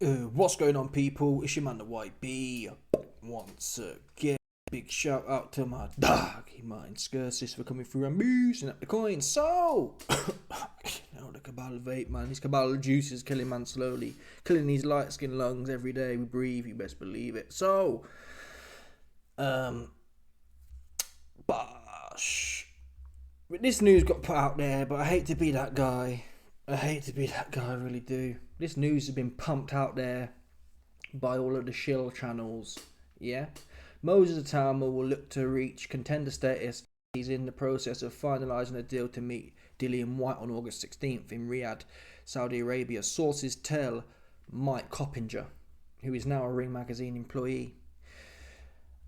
What's going on, people? It's your man, the White B. Once again, big shout out to my dog, Martin Skirsis, for coming through and boosting up the coin. So, the Cabal vape, man. These Cabal juices killing man slowly, killing these light skinned lungs every day we breathe. You best believe it. So, Bosh. This news got put out there, but I hate to be that guy. I really do. This news has been pumped out there by all of the shill channels. Yeah? Moses Atama will look to reach contender status. He's in the process of finalising a deal to meet Dillian White on August 16th in Riyadh, Saudi Arabia. Sources tell Mike Coppinger, who is now a Ring Magazine employee.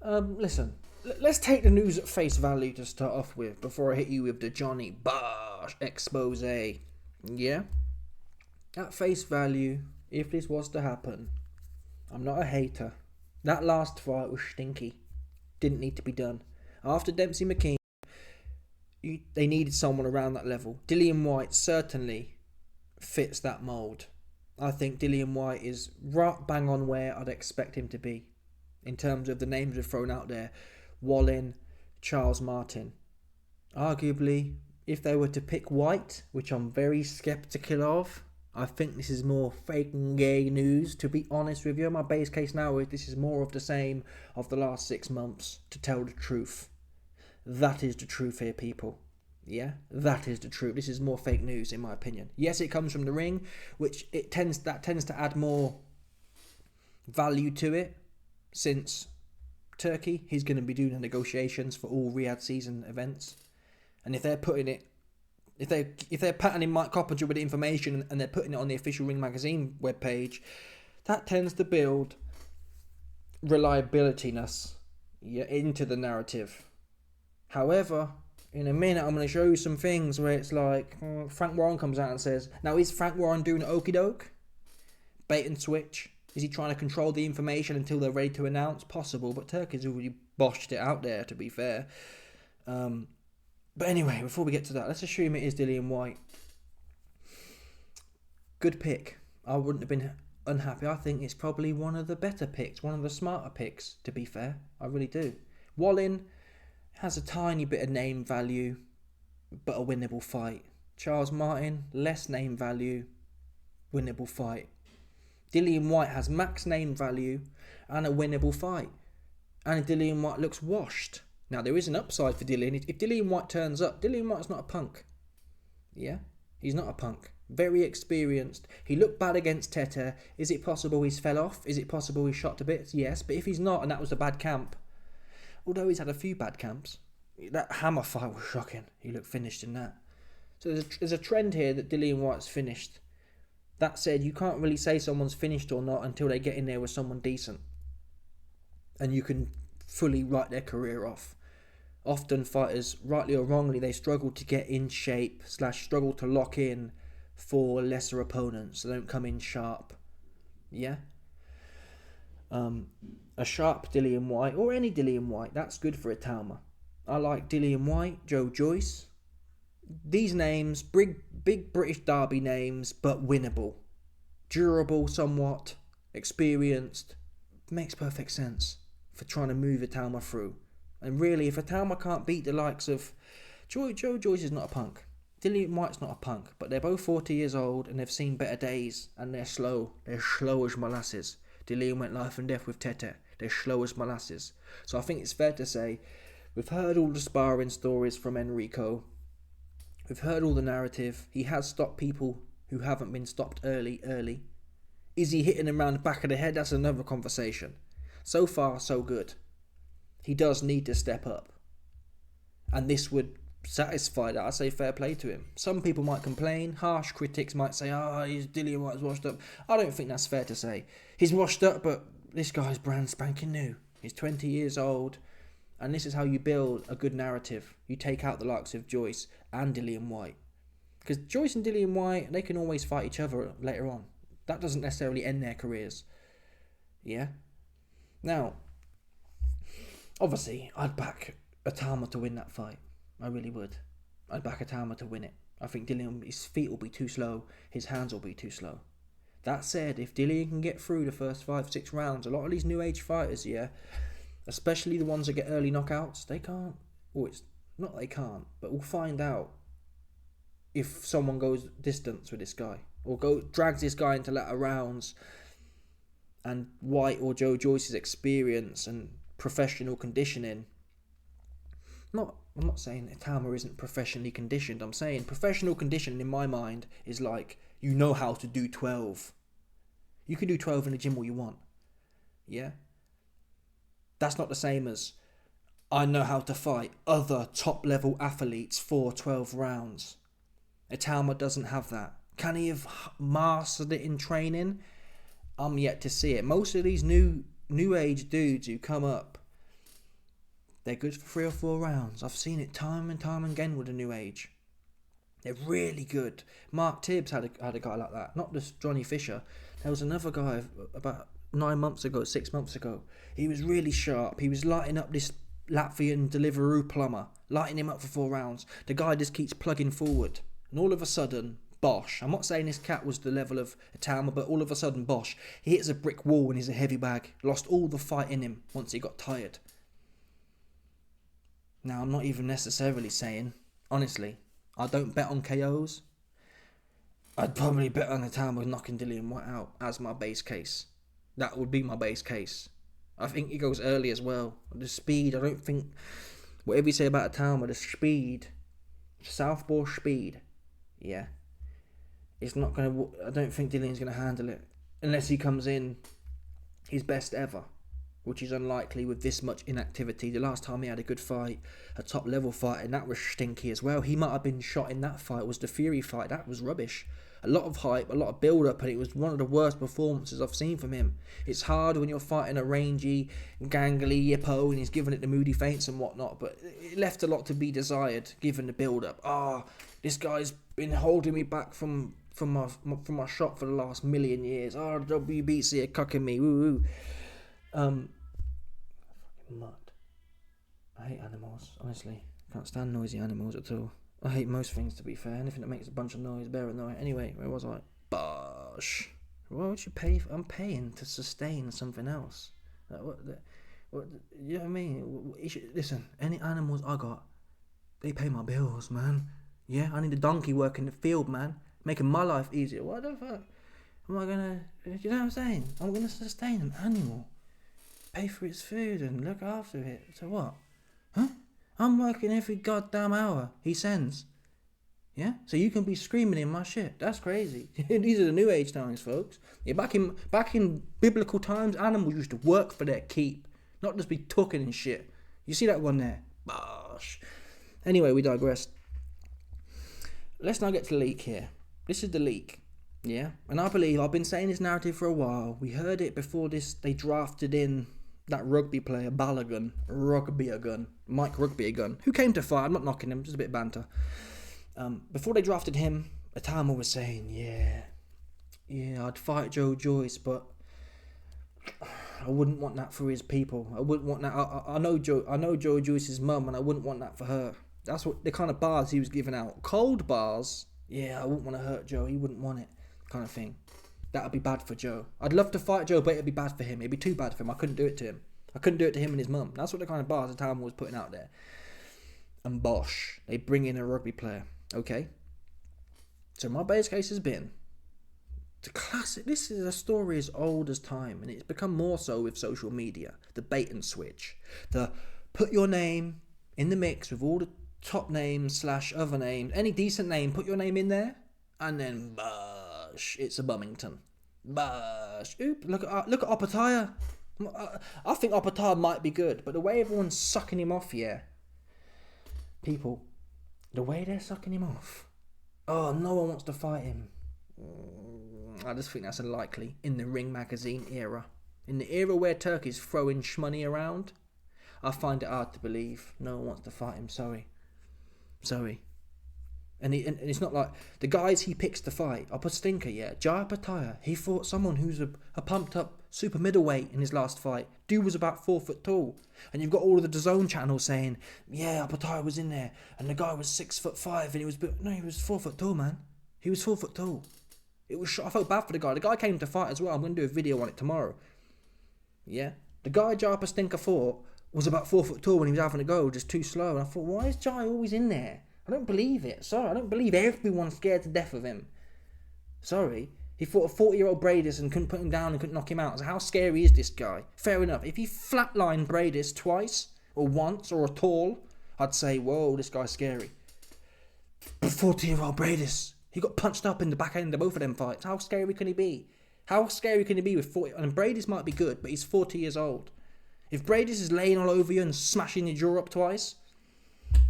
Listen, let's take the news at face value to start off with before I hit you with the Johnny Bosh expose. Yeah? At face value, if this was to happen, I'm not a hater. That last fight was stinky. Didn't need to be done. After Dempsey McKean, they needed someone around that level. Dillian White certainly fits that mould. I think Dillian White is right bang on where I'd expect him to be in terms of the names we've thrown out there. Wallin, Charles Martin. Arguably, if they were to pick White, which I'm very sceptical of, I think this is more fake and gay news, to be honest with you. My base case now is this is more of the same of the last 6 months, to tell the truth. That is the truth here, people. Yeah, that is the truth. This is more fake news, in my opinion. Yes, it comes from the ring, which tends to add more value to it, since Turkey, he's going to be doing the negotiations for all Riyadh season events. And if they're putting it, if they're patterning Mike Coppinger with the information and they're putting it on the official Ring Magazine webpage, that tends to build reliabilityness into the narrative. However, in a minute I'm going to show you some things where it's like Frank Warren comes out and says, now is Frank Warren doing an okie doke? Bait and switch? Is he trying to control the information until they're ready to announce? Possible, but Turkey's already boshed it out there, to be fair. But anyway, before we get to that, let's assume it is Dillian White. Good pick. I wouldn't have been unhappy. I think it's probably one of the better picks, one of the smarter picks, to be fair. I really do. Wallin has a tiny bit of name value, but a winnable fight. Charles Martin, less name value, winnable fight. Dillian White has max name value and a winnable fight. And Dillian White looks washed. Now, there is an upside for Dillian. If Dillian White turns up, Dillian White's not a punk. Yeah? He's not a punk. Very experienced. He looked bad against Tete. Is it possible he's fell off? Is it possible he's shot to bits? Yes. But if he's not, and that was a bad camp, although he's had a few bad camps, that hammer fight was shocking. He looked finished in that. So there's a trend here that Dillian White's finished. That said, you can't really say someone's finished or not until they get in there with someone decent. And you can fully write their career off. Often fighters, rightly or wrongly, they struggle to get in shape / struggle to lock in for lesser opponents. They don't come in sharp. Yeah? A sharp Dillian White, or any Dillian White, that's good for Itauma. I like Dillian White, Joe Joyce. These names, big British derby names, but winnable. Durable somewhat, experienced, makes perfect sense for trying to move Atama through. And really, if Atama can't beat the likes of Joe Joyce is not a punk. Dillian White's not a punk, but they're both 40 years old and they've seen better days, and they're slow. They're slow as molasses. Dillian went life and death with Tete. They're slow as molasses. So I think it's fair to say, we've heard all the sparring stories from Enrico. We've heard all the narrative. He has stopped people who haven't been stopped early. Is he hitting them around the back of the head? That's another conversation. So far, so good. He does need to step up. And this would satisfy that. I say fair play to him. Some people might complain. Harsh critics might say, he's Dillian White's washed up. I don't think that's fair to say. He's washed up, but this guy's brand spanking new. He's 20 years old. And this is how you build a good narrative. You take out the likes of Joyce and Dillian White. Because Joyce and Dillian White, they can always fight each other later on. That doesn't necessarily end their careers. Yeah? Now, obviously, I'd back Atama to win that fight. I really would. I'd back Atama to win it. I think Dillian, his feet will be too slow. His hands will be too slow. That said, if Dillian can get through the first 5-6 rounds, a lot of these new age fighters, yeah, especially the ones that get early knockouts, they can't. Or it's not they can't, but we'll find out if someone goes distance with this guy or drags this guy into latter rounds. And White or Joe Joyce's experience and professional conditioning. I'm not saying Atama isn't professionally conditioned. I'm saying professional conditioning in my mind is like, you know how to do 12. You can do 12 in the gym all you want. Yeah? That's not the same as I know how to fight other top level athletes for 12 rounds. Atama doesn't have that. Can he have mastered it in training? I'm yet to see it. Most of these new age dudes who come up, they're good for 3 or 4 rounds. I've seen it time and time again with the new age. They're really good. Mark Tibbs had a guy like that. Not just Johnny Fisher. There was another guy about 6 months ago. He was really sharp. He was lighting up this Latvian Deliveroo plumber, lighting him up for 4 rounds. The guy just keeps plugging forward. And all of a sudden, bosh. I'm not saying this cat was the level of Atama, but all of a sudden, bosh. He hits a brick wall and he's a heavy bag. Lost all the fight in him once he got tired. Now, I'm not even necessarily saying, honestly, I don't bet on KOs. I'd probably bet on Atama knocking Dillian White out as my base case. That would be my base case. I think he goes early as well. The speed, I don't think, whatever you say about Atama, the speed, southpaw speed, yeah. It's not going to... I don't think Dillian's going to handle it. Unless he comes in his best ever. Which is unlikely with this much inactivity. The last time he had a good fight, a top level fight, and that was stinky as well. He might have been shot in that fight. It was the Fury fight. That was rubbish. A lot of hype, a lot of build up, and it was one of the worst performances I've seen from him. It's hard when you're fighting a rangy, gangly Yippo and he's giving it the moody feints and whatnot, but it left a lot to be desired given the build up. This guy's been holding me back from my shot for the last million years. The WBC are cucking me. Woo woo. Fucking mud. I hate animals, honestly. Can't stand noisy animals at all. I hate most things, to be fair. Anything that makes a bunch of noise, bear annoying. Anyway, where was I? Bosh. Why would you pay for? I'm paying to sustain something else. What, you know what I mean? Listen, any animals I got, they pay my bills, man. Yeah, I need a donkey working the field, man. Making my life easier. What the fuck? Am I gonna... You know what I'm saying? I'm gonna sustain an animal. Pay for its food and look after it. So what? Huh? I'm working every goddamn hour he sends. Yeah? So you can be screaming in my shit. That's crazy. These are the new age times, folks. Yeah, back in biblical times, animals used to work for their keep. Not just be talking and shit. You see that one there? Bosh. Anyway, we digress. Let's now get to the leak here. This is the leak. Yeah? And I believe, I've been saying this narrative for a while. We heard it before this. They drafted in that rugby player, Balogun, Mike Rugby a gun, who came to fight. I'm not knocking him, just a bit of banter. Before they drafted him, Atama was saying, yeah, I'd fight Joe Joyce, but I wouldn't want that for his people. I wouldn't want that. I know Joe Joyce's mum, and I wouldn't want that for her. That's what the kind of bars he was giving out. Cold bars. Yeah, I wouldn't want to hurt Joe. He wouldn't want it, kind of thing. That would be bad for Joe. I'd love to fight Joe, but it'd be bad for him. It'd be too bad for him. I couldn't do it to him. I couldn't do it to him and his mum. That's what the kind of bars Atama was putting out there. And bosh, they bring in a rugby player. Okay? So my base case has been the classic. This is a story as old as time, and it's become more so with social media. The bait and switch. The put your name in the mix with all the top names / other names. Any decent name, put your name in there, and then bosh, it's a Bummington. Bosh. Oop, look at Opetaia. I think Opetaia might be good, but the way everyone's sucking him off, people, the way they're sucking him off, no one wants to fight him. I just think that's unlikely in the Ring magazine era. In the era where Turkey's throwing shmoney around, I find it hard to believe no one wants to fight him. Sorry. And it's not like the guys he picks to fight. I'll put stinker, Jai Opetaia. He fought someone who's a pumped up super middleweight in his last fight. Dude was about 4 foot tall. And you've got all of the DAZN channels saying, Opetaia was in there. And the guy was 6'5" and he was 4 foot tall, man. He was 4 foot tall. It was. I felt bad for the guy. The guy came to fight as well. I'm going to do a video on it tomorrow. Yeah, the guy Jai Opetaia fought was about 4 foot tall when he was having a go, just too slow. And I thought, why is Jai always in there? I don't believe it. Sorry, I don't believe everyone's scared to death of him. Sorry. He fought a 40-year-old Bradis and couldn't put him down and couldn't knock him out. So how scary is this guy? Fair enough. If he flatlined Bradis twice, or once, or at all, I'd say, whoa, this guy's scary. But 40-year-old Bradis, he got punched up in the back end of both of them fights. How scary can he be? How scary can he be with 40? And Bradis might be good, but he's 40 years old. If Bradis is laying all over you and smashing your jaw up twice,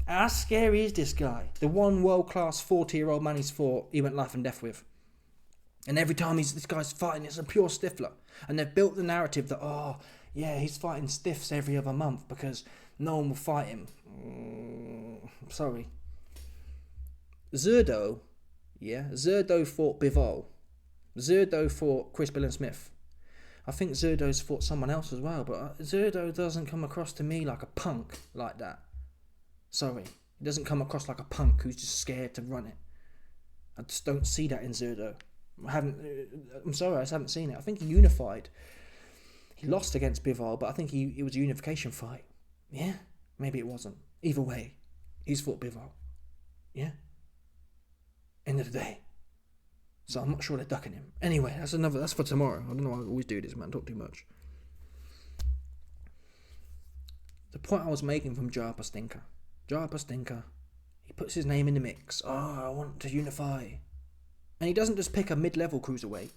how scary is this guy? The one world-class 40-year-old man he's fought, he went life and death with. And every time this guy's fighting, it's a pure stifler. And they've built the narrative that, oh, yeah, he's fighting stiffs every other month because no one will fight him. Sorry. Zerdo fought Bivol. Zerdo fought Chris Billen-Smith. I think Zerdo's fought someone else as well, but Zerdo doesn't come across to me like a punk like that. Sorry. He doesn't come across like a punk who's just scared to run it. I just don't see that in Zerdo. I'm sorry, I just haven't seen it. I think he unified. He lost against Bivol, but I think it was a unification fight. Yeah? Maybe it wasn't. Either way, he's fought Bivol. Yeah? End of the day. So I'm not sure they're ducking him. Anyway, that's for tomorrow. I don't know why I always do this, man. Talk too much. The point I was making from Jai Opetaia, he puts his name in the mix. Oh, I want to unify. And he doesn't just pick a mid-level cruiserweight.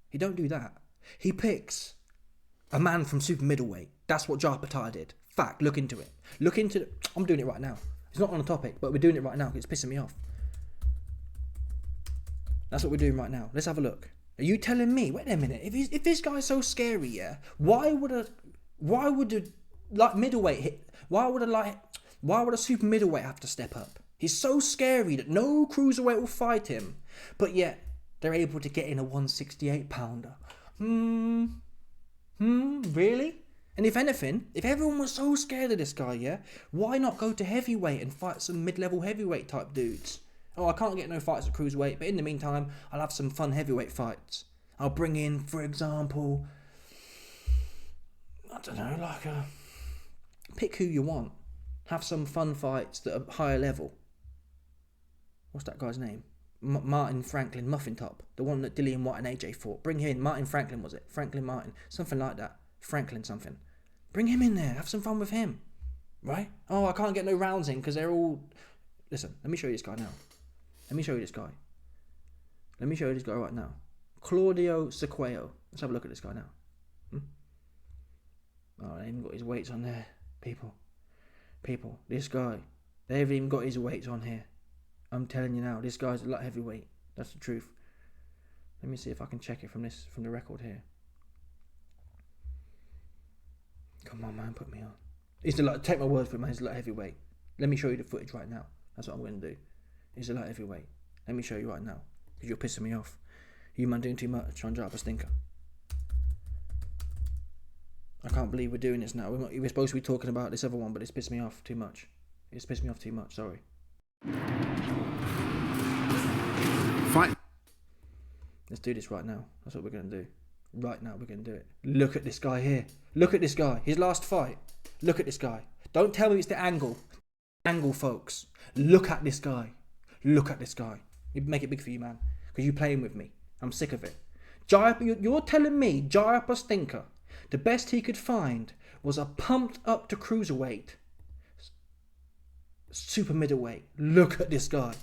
He don't do that. He picks a man from super middleweight. That's what Jai Opetaia did. Fact, look into it. I'm doing it right now. It's not on the topic, but we're doing it right now. It's pissing me off. That's what we're doing right now. Let's have a look. Are you telling me? Wait a minute. If this guy's so scary, yeah, why would a super middleweight have to step up? He's so scary that no cruiserweight will fight him, but yet they're able to get in a 168-pounder. Really? And if anything, if everyone was so scared of this guy, yeah, why not go to heavyweight and fight some mid-level heavyweight type dudes? Oh, I can't get no fights at cruiserweight, but in the meantime, I'll have some fun heavyweight fights. I'll bring in, for example, I don't know, pick who you want. Have some fun fights that are higher level. What's that guy's name? Martin Franklin Muffintop. The one that Dillian White and AJ fought. Bring him in. Martin Franklin, was it? Franklin Martin. Something like that. Franklin something. Bring him in there. Have some fun with him. Right? Oh, I can't get no rounds in because they're all... Listen, let me show you this guy now. Let me show you this guy right now. Claudio Sequeiro. Let's have a look at this guy now. Oh, they even got his weights on there. People, this guy. They've even got his weights on here. I'm telling you now, this guy's a light heavyweight. That's the truth. Let me see if I can check it from the record here. Come on, man, put me on. Take my word for it, man. He's a light heavyweight. Let me show you the footage right now. That's what I'm going to do. He's a light heavyweight. Let me show you right now, because you're pissing me off. You man doing too much on Jai Opetaia. I can't believe we're doing this now. We're supposed to be talking about this other one, but it's pissed me off too much. Sorry. Fight. Let's do this right now. That's what we're going to do. Right now, we're going to do it. Look at this guy here. Look at this guy. His last fight. Look at this guy. Don't tell me it's the angle. Angle, folks. Look at this guy. Look at this guy. You make it big for you, man. Because you're playing with me. I'm sick of it. You're telling me Jai Opetaia, the best he could find was a pumped up to cruiserweight, super middleweight. Look at this guy.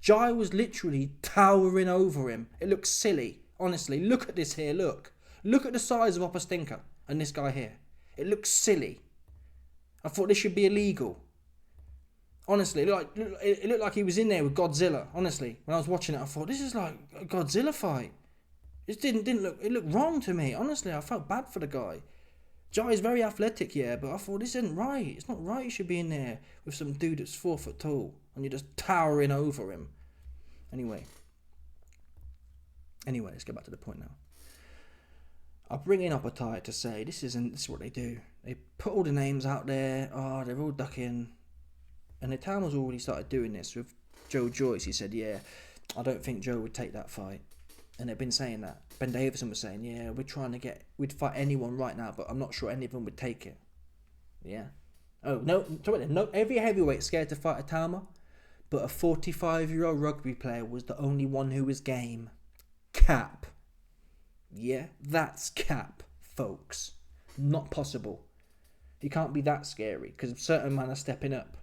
Jai was literally towering over him. It looks silly. Honestly, look at this here. Look at the size of Opetaia and this guy here. It looks silly. I thought this should be illegal. Honestly, it looked like he was in there with Godzilla. Honestly, when I was watching it, I thought, this is like a Godzilla fight. It didn't look. It looked wrong to me. Honestly, I felt bad for the guy. Jai is very athletic, yeah, but I thought this isn't right. It's not right. You should be in there with some dude that's 4 foot tall and you're just towering over him. Anyway, let's get back to the point now. I bring in Opetaia to say this is what they do. They put all the names out there. Oh, they're all ducking. And Itama's already started doing this with Joe Joyce. He said, yeah, I don't think Joe would take that fight. And they've been saying that. Ben Davison was saying, yeah, we'd fight anyone right now, but I'm not sure any of them would take it. Yeah. Oh, no, every heavyweight's scared to fight Atama, but a 45-year-old rugby player was the only one who was game. Cap. Yeah, that's cap, folks. Not possible. He can't be that scary, because certain men are stepping up.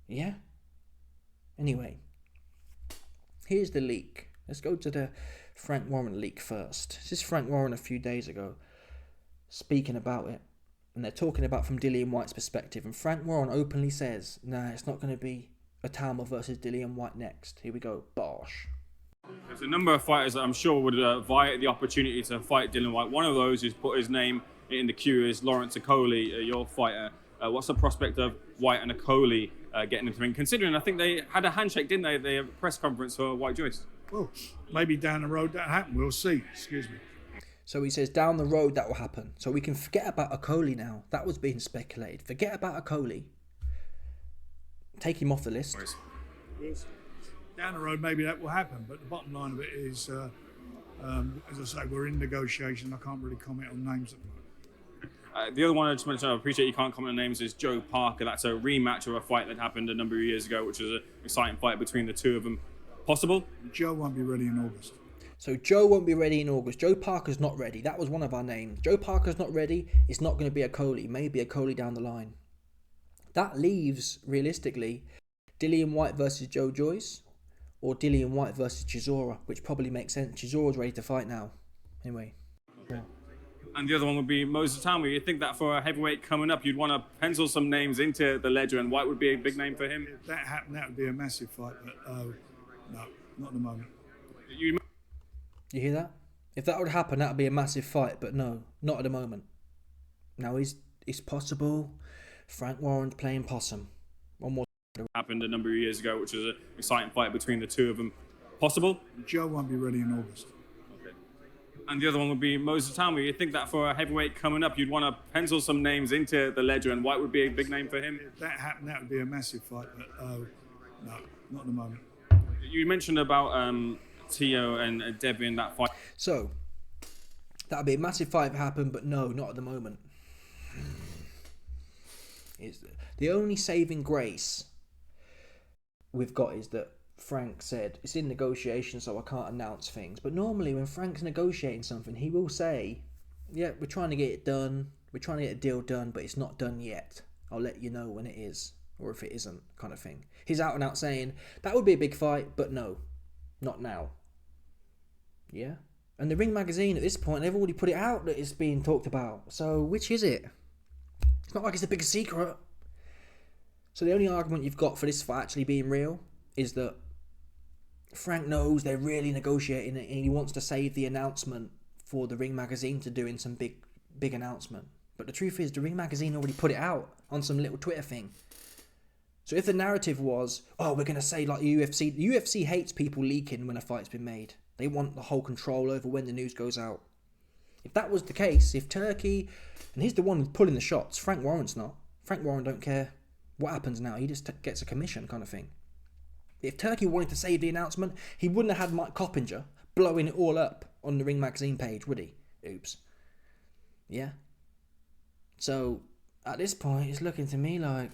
Yeah? Anyway, here's the leak. Let's go to the Frank Warren leak first. This is Frank Warren a few days ago speaking about it. And they're talking about from Dillian White's perspective. And Frank Warren openly says, nah, it's not going to be Atama versus Dillian White next. Here we go. Bosh. There's a number of fighters that I'm sure would vie the opportunity to fight Dillian White. One of those who's put his name in the queue is Lawrence Okoli, your fighter. What's the prospect of White and Okoli getting into the ring? Considering I think they had a handshake, didn't they? They had a press conference for White Joyce. Well, maybe down the road that happen. We'll see. Excuse me. So he says down the road that will happen. So we can forget about Okoli now. That was being speculated. Forget about Okoli. Take him off the list. Down the road, maybe that will happen. But the bottom line of it is, as I say, we're in negotiation. I can't really comment on names at the moment. The other one I just mentioned, I appreciate you can't comment on names, is Joe Parker. That's a rematch of a fight that happened a number of years ago, which was an exciting fight between the two of them. Possible? Joe won't be ready in August. So Joe won't be ready in August. Joe Parker's not ready. That was one of our names. Joe Parker's not ready. It's not going to be Okoli. Maybe Okoli down the line. That leaves, realistically, Dillian White versus Joe Joyce or Dillian White versus Chisora, which probably makes sense. Chisora's ready to fight now. Anyway. Okay. And the other one would be Moses Atama. You think that for a heavyweight coming up, you'd want to pencil some names into the ledger, and White would be a big name for him? If that happened, that would be a massive fight, but no, not at the moment. You hear that? If that would happen, that would be a massive fight, but no, not at the moment. Now, it's possible Frank Warren's playing possum. One more. Happened a number of years ago, which was an exciting fight between the two of them. Possible? Joe won't be ready in August. Okay. And the other one would be Moses Atama. You think that for a heavyweight coming up, you'd want to pencil some names into the ledger, and White would be a big name for him? If that happened, that would be a massive fight, but no, not at the moment. You mentioned about Tio and Debbie in that fight. So, that would be a massive fight if it happened, but no, not at the moment. The only saving grace we've got is that Frank said, it's in negotiation, so I can't announce things. But normally when Frank's negotiating something, he will say, yeah, we're trying to get it done. We're trying to get a deal done, but it's not done yet. I'll let you know when it is, or if it isn't, kind of thing. He's out and out saying, that would be a big fight, but no, not now. Yeah? And the Ring magazine at this point, they've already put it out that it's being talked about. So which is it? It's not like it's a big secret. So the only argument you've got for this fight actually being real is that Frank knows they're really negotiating it and he wants to save the announcement for the Ring magazine to do in some big announcement. But the truth is, the Ring magazine already put it out on some little Twitter thing. So if the narrative was, oh, we're going to say like the UFC hates people leaking when a fight's been made. They want the whole control over when the news goes out. If that was the case, if Turkey, and he's the one who's pulling the shots, Frank Warren's not. Frank Warren don't care what happens now. He just gets a commission kind of thing. If Turkey wanted to save the announcement, he wouldn't have had Mike Coppinger blowing it all up on the Ring magazine page, would he? Oops. Yeah. So, at this point, it's looking to me like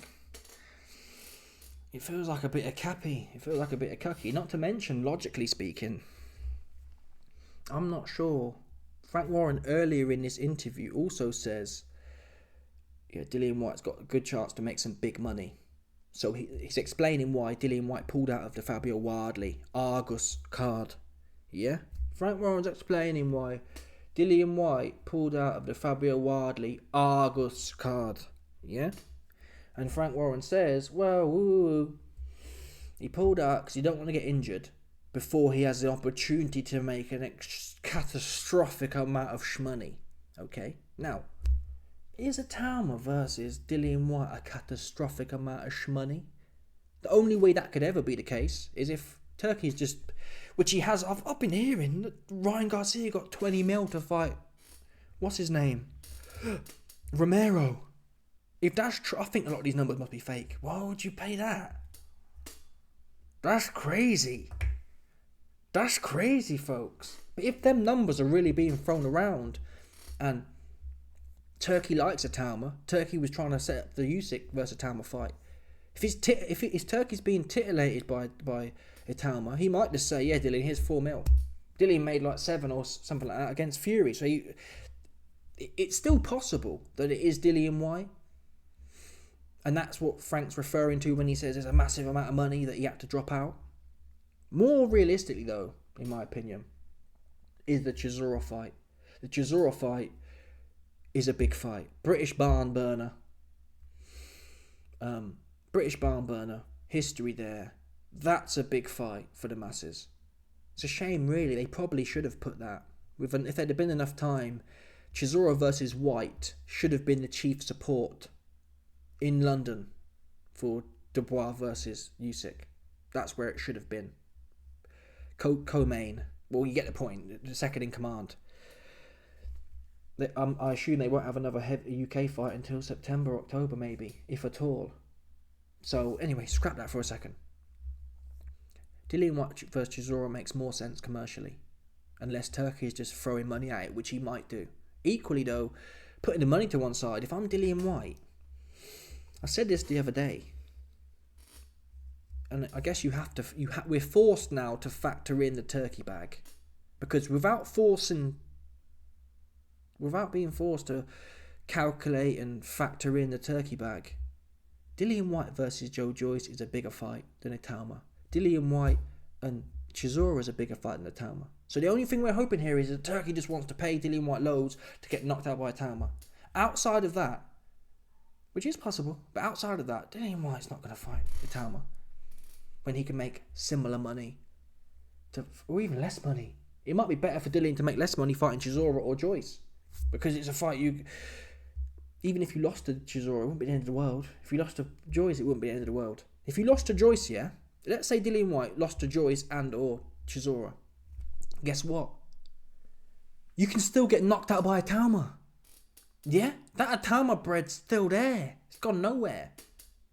it feels like a bit of cappy. It feels like a bit of cucky. Not to mention, logically speaking, I'm not sure. Frank Warren earlier in this interview also says, yeah, Dillian White's got a good chance to make some big money. So he's explaining why Dillian White pulled out of the Fabio Wardley Argus card. Yeah? Frank Warren's explaining why Dillian White pulled out of the Fabio Wardley Argus card. Yeah? And Frank Warren says, well, he pulled out because he don't want to get injured before he has the opportunity to make an catastrophic amount of shmoney. Okay? Now, is Atama versus Dillian White a catastrophic amount of shmoney? The only way that could ever be the case is if Turkey's just, which he has, I've been hearing that Ryan Garcia got 20 mil to fight, what's his name? Romero. If that's true, I think a lot of these numbers must be fake. Why would you pay that? That's crazy. That's crazy, folks. But if them numbers are really being thrown around, and Turkey likes Atama, Turkey was trying to set up the Usyk versus Atama fight. If Turkey's being titillated by Itauma, he might just say, yeah, Dillian, here's 4 mil. Dillian made like 7 or something like that against Fury. So it's still possible that it is Dillian White. And that's what Frank's referring to when he says there's a massive amount of money that he had to drop out. More realistically, though, in my opinion, is the Chisora fight. The Chisora fight is a big fight. British barn burner. History there. That's a big fight for the masses. It's a shame, really. They probably should have put that. If there'd have been enough time, Chisora versus White should have been the chief support in London for Dubois versus Usyk. That's where it should have been. Co-main. Well, you get the point. The second in command. I assume they won't have another UK fight until September, October, maybe, if at all. So, anyway, scrap that for a second. Dillian White versus Chisora makes more sense commercially, unless Turkey is just throwing money at it, which he might do. Equally, though, putting the money to one side, if I'm Dillian White, I said this the other day, and I guess we're forced now to factor in the Turkey bag, because without being forced to calculate and factor in the Turkey bag, Dillian White versus Joe Joyce is a bigger fight than Itauma. Dillian White and Chisora is a bigger fight than Atama. So the only thing we're hoping here is that Turkey just wants to pay Dillian White loads to get knocked out by Atama. Outside of that, which is possible, but outside of that, Dillian White's not going to fight Atama when he can make similar money, or even less money. It might be better for Dillian to make less money fighting Chisora or Joyce, because it's a fight even if you lost to Chisora, it wouldn't be the end of the world. If you lost to Joyce, it wouldn't be the end of the world. If you lost to Joyce, yeah, let's say Dillian White lost to Joyce and or Chisora. Guess what? You can still get knocked out by Atama. Yeah? That Atama bread's still there. It's gone nowhere.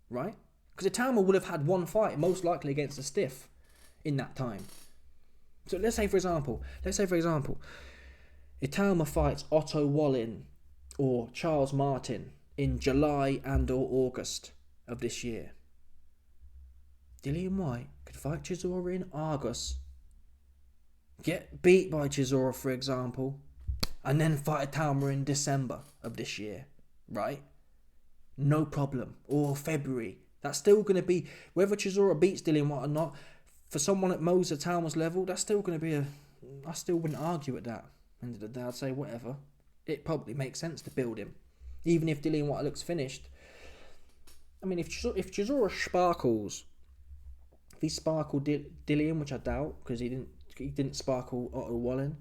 Right? Because Atama would have had one fight, most likely against a stiff, in that time. So let's say for example, Itauma fights Otto Wallin or Charles Martin in July and or August of this year. Dillian White could fight Chisora in August, get beat by Chisora, for example, and then fight Atama in December of this year, right? No problem. Or February. That's still going to be, whether Chisora beats Dillian White or not, for someone at Moser Atama's level, that's still going to be I still wouldn't argue at that. End of the day, I'd say whatever. It probably makes sense to build him. Even if Dillian White looks finished. I mean, if Chisora sparkles, if he sparkled Dillian, which I doubt, because he didn't sparkle Otto Wallin.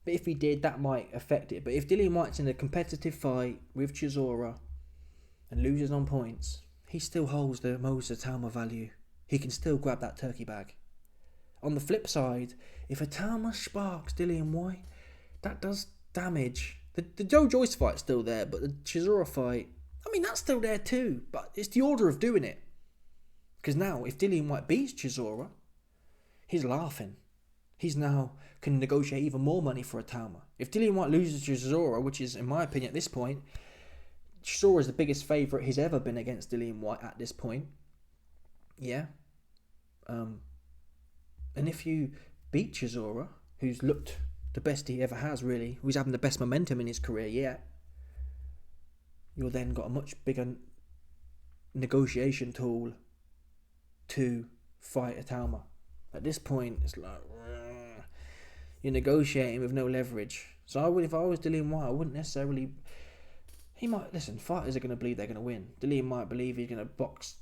But if he did, that might affect it. But if Dillian White's in a competitive fight with Chisora and loses on points, he still holds the Moser Atama value. He can still grab that turkey bag. On the flip side, if Atama sparks Dillian White, that does damage. The Joe Joyce fight's still there, but the Chisora fight, I mean, that's still there too. But it's the order of doing it. Because now, if Dillian White beats Chisora, he's laughing. He's now can negotiate even more money for Atama. If Dillian White loses Chisora, which is, in my opinion, at this point, Chisora is the biggest favourite he's ever been against Dillian White at this point. Yeah. And if you beat Chisora, who's looked the best he ever has, really, who's having the best momentum in his career yet, you'll then got a much bigger negotiation tool to fight Atama. At this point, it's like you're negotiating with no leverage. So if I was Dillian White, I wouldn't necessarily. He might listen. Fighters are going to believe they're going to win. Dillian might believe he's going to box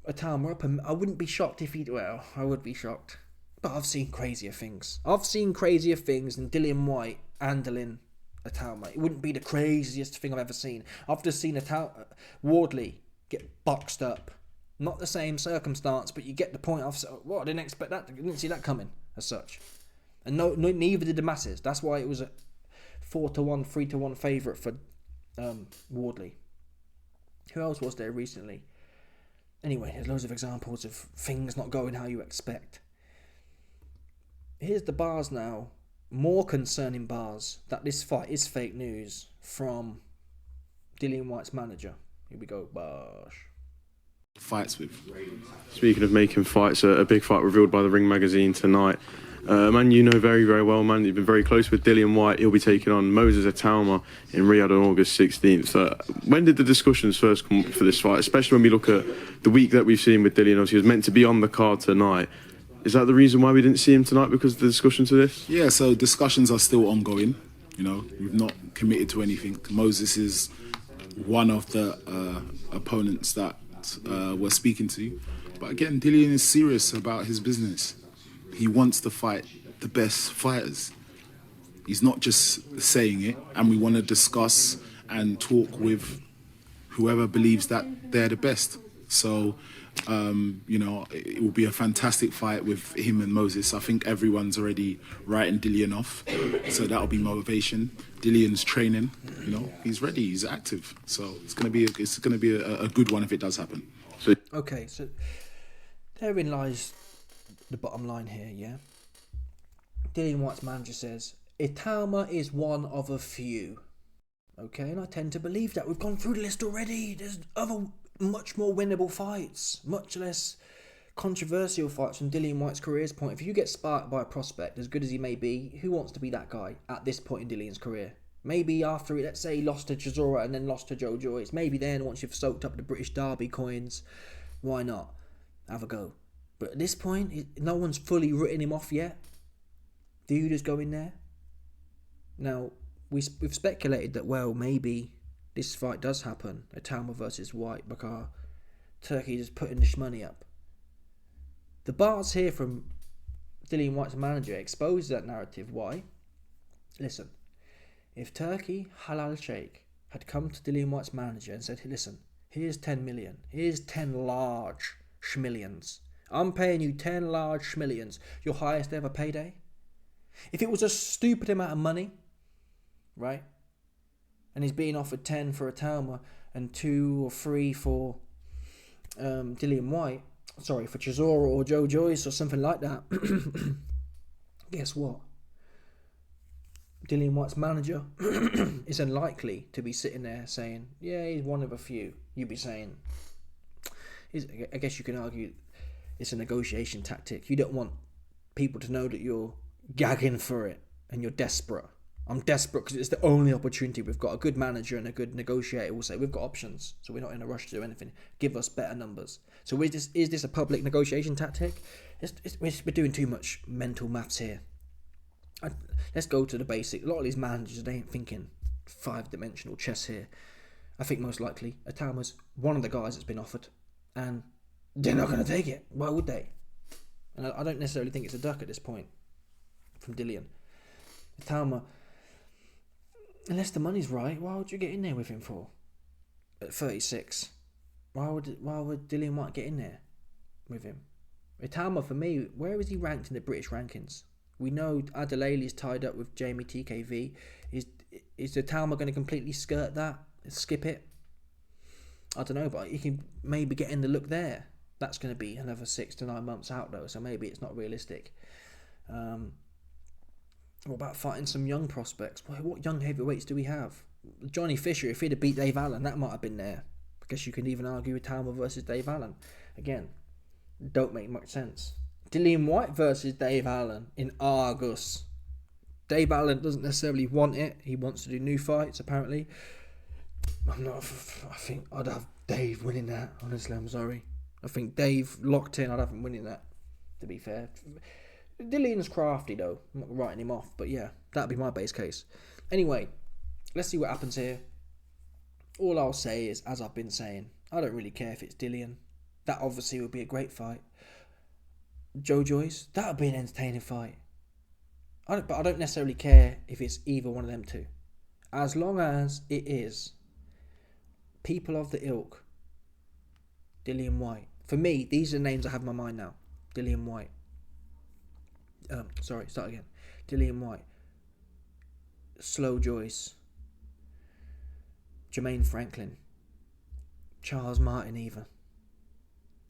Atama up, and I wouldn't be shocked if he. Well, I would be shocked, but I've seen crazier things. I've seen crazier things than Dillian White handling Atama. It wouldn't be the craziest thing I've ever seen. I've just seen Wardley get boxed up. Not the same circumstance, but you get the point. I didn't expect that. I didn't see that coming as such. And neither did the masses. That's why it was a 4-1, 3-1 favourite for Wardley. Who else was there recently? Anyway, there's loads of examples of things not going how you expect. here's the bars now. More concerning bars that this fight is fake news from Dillian White's manager. Here we go, Bosh. Fights with. Speaking of making fights, a big fight revealed by the Ring magazine tonight. Man, you know very, very well, man. You've been very close with Dillian White. He'll be taking on Moses Itauma in Riyadh on August 16th. When did the discussions first come up for this fight? Especially when we look at the week that we've seen with Dillian. Obviously, he was meant to be on the card tonight. Is that the reason why we didn't see him tonight, because of the discussions of this? Yeah, so discussions are still ongoing. You know, we've not committed to anything. Moses is one of the opponents that we're speaking to. But again, Dillian is serious about his business. He wants to fight the best fighters. He's not just saying it, and we want to discuss and talk with whoever believes that they're the best. So, you know, it will be a fantastic fight with him and Moses. I think everyone's already writing Dillian off, so that'll be motivation. Dillian's training, you know, he's ready, he's active. So it's gonna be a good one if it does happen. Okay, so therein lies the bottom line here, yeah? Dillian White's manager says, Itauma is one of a few. Okay, and I tend to believe that. We've gone through the list already. There's other much more winnable fights, much less controversial fights from Dillian White's career's point. If you get sparked by a prospect, as good as he may be, who wants to be that guy at this point in Dillian's career? Maybe after, let's say, he lost to Chisora and then lost to Joe Joyce. Maybe then, once you've soaked up the British Derby coins, why not? Have a go. But at this point, no one's fully written him off yet. Dude is going there. Now, we've speculated that, well, maybe this fight does happen, Atama versus White, because Turkey is putting this money up. The bars here from Dillian White's manager expose that narrative. Why? Listen, if Turkey Halal Sheikh had come to Dillian White's manager and said, listen, here's 10 million, here's 10 large schmillions. I'm paying you 10 large schmillions, your highest ever payday. If it was a stupid amount of money, right, and he's being offered 10 for Atama and 2 or 3 for Dillian White, sorry, for Chisora or Joe Joyce or something like that, guess what? Dillian White's manager is unlikely to be sitting there saying, yeah, he's one of a few. You'd be saying, I guess you can argue it's a negotiation tactic. You don't want people to know that you're gagging for it and you're desperate. I'm desperate because it's the only opportunity. We've got a good manager and a good negotiator. We'll say we've got options, so we're not in a rush to do anything. Give us better numbers. So is this a public negotiation tactic? We're doing too much mental maths here. Let's go to the basic. A lot of these managers, they ain't thinking 5-dimensional chess here. I think most likely Atama's one of the guys that's been offered, and they're not going to take it. Why would they? And I don't necessarily think it's a duck at this point from Dillian. Atama, unless the money's right, why would you get in there with him for? At 36, why would Dillian White get in there with him? Atama, for me, where is he ranked in the British rankings? We know Adelaide's tied up with Jamie TKV. Is Atama going to completely skirt that? Skip it? I don't know, but he can maybe get in the look there. That's going to be another 6 to 9 months out though, so maybe it's not realistic. What about fighting some young prospects? What young heavyweights do we have? Johnny Fisher, if he'd have beat Dave Allen, that might have been there. I guess you can even argue Atama versus Dave Allen. Again, don't make much sense. Dillian White versus Dave Allen in August. Dave Allen doesn't necessarily want it. He wants to do new fights, apparently. I think I'd have Dave winning that. Honestly, I'm sorry. I think Dave locked in. I'd have him winning that, to be fair. Dillian's crafty, though. I'm not writing him off. But yeah, that'd be my base case. Anyway, let's see what happens here. All I'll say is, as I've been saying, I don't really care if it's Dillian. That obviously would be a great fight. Joe Joyce, that would be an entertaining fight. But I don't necessarily care if it's either one of them two. As long as it is people of the ilk. Dillian White. For me, these are the names I have in my mind now. Dillian White. Dillian White. Slow Joyce. Jermaine Franklin. Charles Martin even.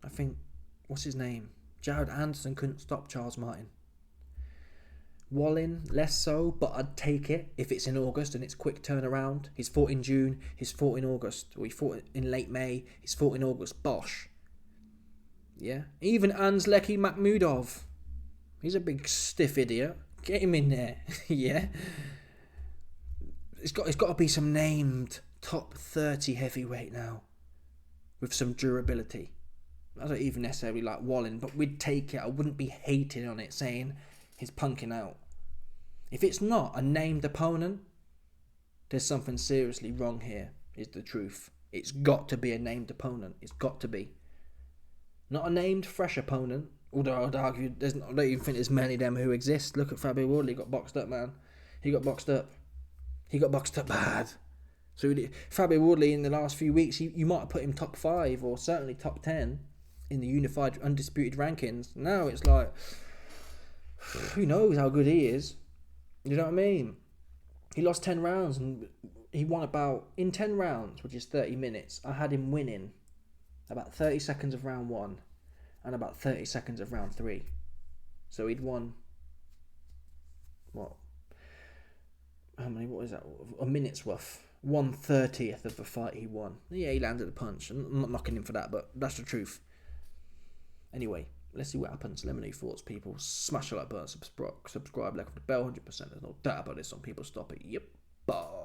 I think, what's his name? Jared Anderson couldn't stop Charles Martin. Wallin, less so, but I'd take it if it's in August and it's quick turnaround. He's fought in June, he's fought in August, or he fought in late May, he's fought in August. Bosh. Yeah? Even Anslecki Makhmudov. He's a big stiff idiot. Get him in there. Yeah? It's got to be some named top 30 heavyweight now. With some durability. I don't even necessarily like Wallin, but we'd take it. I wouldn't be hating on it, saying he's punking out. If it's not a named opponent, there's something seriously wrong here, is the truth. It's got to be a named opponent. It's got to be. Not a named fresh opponent. Although I'd argue, I don't even think there's many of them who exist. Look at Fabio Wardley, got boxed up, man. He got boxed up bad. So Fabio Wardley in the last few weeks, you might have put him top 5 or certainly top 10 in the unified undisputed rankings. Now it's like, who knows how good he is? You know what I mean? He lost 10 rounds and he won in 10 rounds, which is 30 minutes, I had him winning about 30 seconds of round 1 and about 30 seconds of round 3. So he'd won, what is that? A minute's worth. 1/30th of the fight he won. Yeah, he landed a punch. I'm not knocking him for that, but that's the truth. Anyway, let's see what happens. Let me know your thoughts, people. Smash the like button, subscribe, like the bell, 100%. There's no doubt about this. Some people stop it. Yep. Bye.